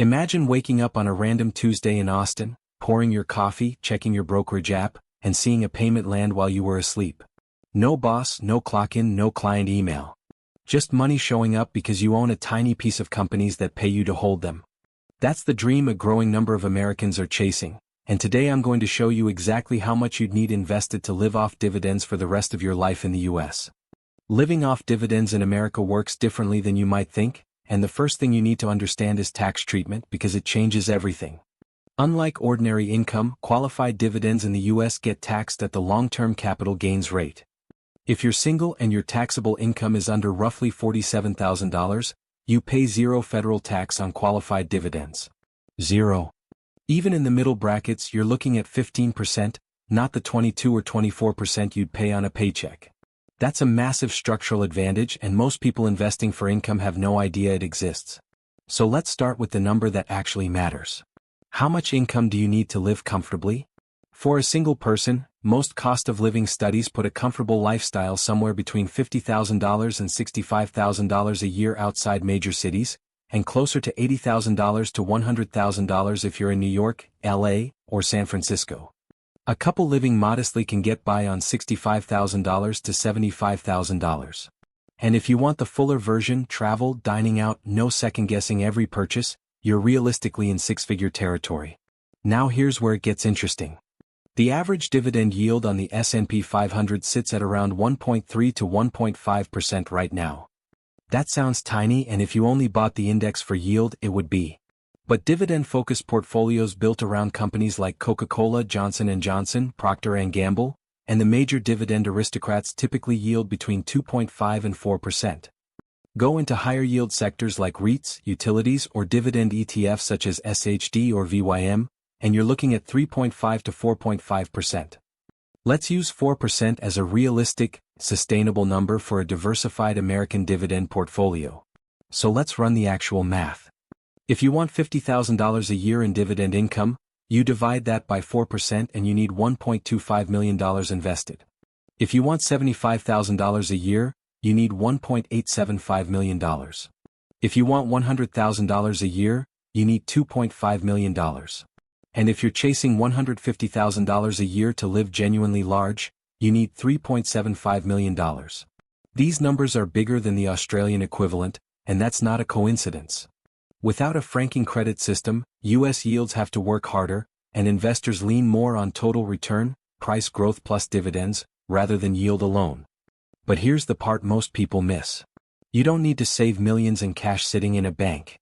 Imagine waking up on a random Tuesday in Austin, pouring your coffee, checking your brokerage app, and seeing a payment land while you were asleep. No boss, no clock-in, no client email. Just money showing up because you own a tiny piece of companies that pay you to hold them. That's the dream a growing number of Americans are chasing, and today I'm going to show you exactly how much you'd need invested to live off dividends for the rest of your life in the US. Living off dividends in America works differently than you might think, and the first thing you need to understand is tax treatment because it changes everything. Unlike ordinary income, qualified dividends in the US get taxed at the long-term capital gains rate. If you're single and your taxable income is under roughly $47,000, you pay zero federal tax on qualified dividends. Zero. Even in the middle brackets, you're looking at 15%, not the 22 or 24% you'd pay on a paycheck. That's a massive structural advantage, and most people investing for income have no idea it exists. So let's start with the number that actually matters. How much income do you need to live comfortably? For a single person, most cost of living studies put a comfortable lifestyle somewhere between $50,000 and $65,000 a year outside major cities, and closer to $80,000 to $100,000 if you're in New York, LA, or San Francisco. A couple living modestly can get by on $65,000 to $75,000. And if you want the fuller version, travel, dining out, no second-guessing every purchase, you're realistically in six-figure territory. Now here's where it gets interesting. The average dividend yield on the S&P 500 sits at around 1.3 to 1.5% right now. That sounds tiny, and if you only bought the index for yield, it would be. But dividend-focused portfolios built around companies like Coca-Cola, Johnson & Johnson, Procter & Gamble, and the major dividend aristocrats typically yield between 2.5 and 4%. Go into higher-yield sectors like REITs, utilities, or dividend ETFs such as SHD or VYM, and you're looking at 3.5 to 4.5%. Let's use 4% as a realistic, sustainable number for a diversified American dividend portfolio. So let's run the actual math. If you want $50,000 a year in dividend income, you divide that by 4% and you need $1.25 million invested. If you want $75,000 a year, you need $1.875 million. If you want $100,000 a year, you need $2.5 million. And if you're chasing $150,000 a year to live genuinely large, you need $3.75 million. These numbers are bigger than the Australian equivalent, and that's not a coincidence. Without a franking credit system, US yields have to work harder, and investors lean more on total return, price growth plus dividends, rather than yield alone. But here's the part most people miss. You don't need to save millions in cash sitting in a bank.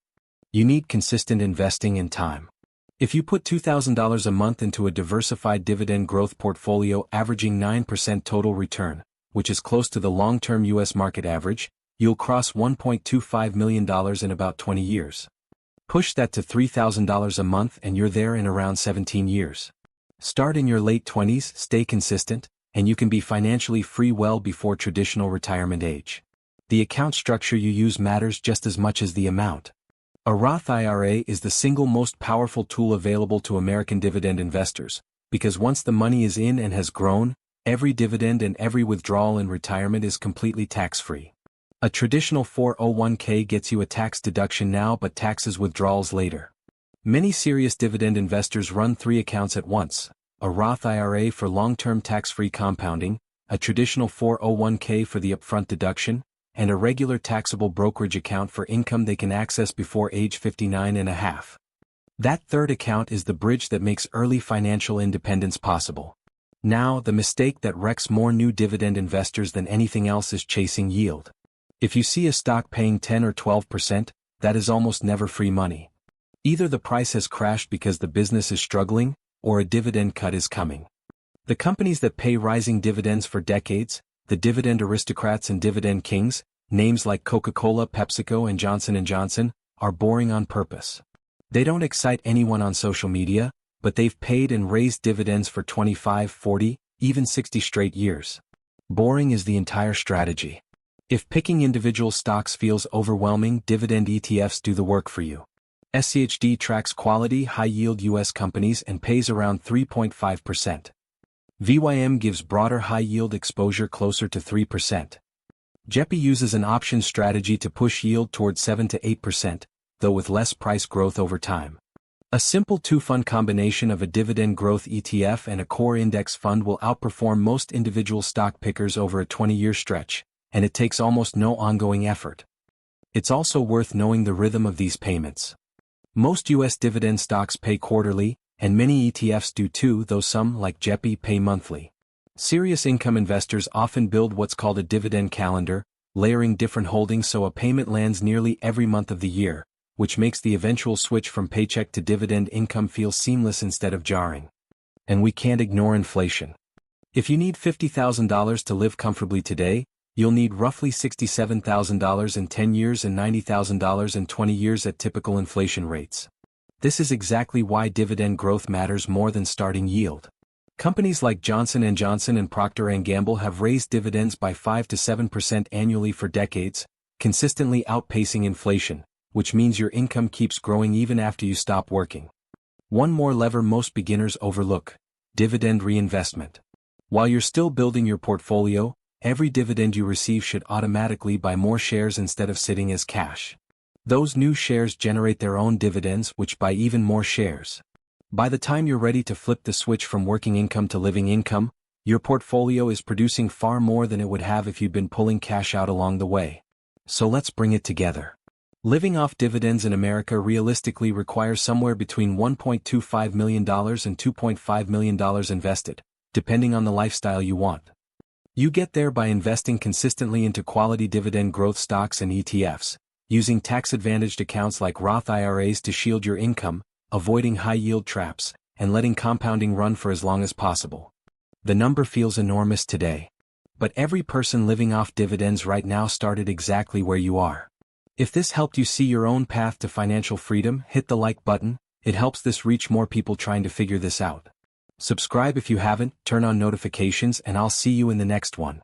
You need consistent investing and time. If you put $2,000 a month into a diversified dividend growth portfolio averaging 9% total return, which is close to the long-term US market average, you'll cross $1.25 million in about 20 years. Push that to $3,000 a month and you're there in around 17 years. Start in your late 20s, stay consistent, and you can be financially free well before traditional retirement age. The account structure you use matters just as much as the amount. A Roth IRA is the single most powerful tool available to American dividend investors, because once the money is in and has grown, every dividend and every withdrawal in retirement is completely tax-free. A traditional 401k gets you a tax deduction now but taxes withdrawals later. Many serious dividend investors run 3 accounts at once: a Roth IRA for long-term tax-free compounding, a traditional 401k for the upfront deduction, and a regular taxable brokerage account for income they can access before age 59 and a half. That third account is the bridge that makes early financial independence possible. Now, the mistake that wrecks more new dividend investors than anything else is chasing yield. If you see a stock paying 10 or 12%, that is almost never free money. Either the price has crashed because the business is struggling, or a dividend cut is coming. The companies that pay rising dividends for decades, the dividend aristocrats and dividend kings, names like Coca-Cola, PepsiCo, and Johnson & Johnson, are boring on purpose. They don't excite anyone on social media, but they've paid and raised dividends for 25, 40, even 60 straight years. Boring is the entire strategy. If picking individual stocks feels overwhelming, dividend ETFs do the work for you. SCHD tracks quality, high-yield U.S. companies and pays around 3.5%. VYM gives broader high-yield exposure closer to 3%. JEPI uses an option strategy to push yield towards 7 to 8%, though with less price growth over time. A simple two-fund combination of a dividend growth ETF and a core index fund will outperform most individual stock pickers over a 20-year stretch, and it takes almost no ongoing effort. It's also worth knowing the rhythm of these payments. Most U.S. dividend stocks pay quarterly, and many ETFs do too, though some, like JEPI, pay monthly. Serious income investors often build what's called a dividend calendar, layering different holdings so a payment lands nearly every month of the year, which makes the eventual switch from paycheck to dividend income feel seamless instead of jarring. And we can't ignore inflation. If you need $50,000 to live comfortably today, you'll need roughly $67,000 in 10 years and $90,000 in 20 years at typical inflation rates. This is exactly why dividend growth matters more than starting yield. Companies like Johnson & Johnson and Procter & Gamble have raised dividends by 5 to 7% annually for decades, consistently outpacing inflation, which means your income keeps growing even after you stop working. One more lever most beginners overlook: dividend reinvestment. While you're still building your portfolio, every dividend you receive should automatically buy more shares instead of sitting as cash. Those new shares generate their own dividends, which buy even more shares. By the time you're ready to flip the switch from working income to living income, your portfolio is producing far more than it would have if you'd been pulling cash out along the way. So let's bring it together. Living off dividends in America realistically requires somewhere between $1.25 million and $2.5 million invested, depending on the lifestyle you want. You get there by investing consistently into quality dividend growth stocks and ETFs, using tax-advantaged accounts like Roth IRAs to shield your income, avoiding high-yield traps, and letting compounding run for as long as possible. The number feels enormous today. But every person living off dividends right now started exactly where you are. If this helped you see your own path to financial freedom, hit the like button. It helps this reach more people trying to figure this out. Subscribe if you haven't, turn on notifications, and I'll see you in the next one.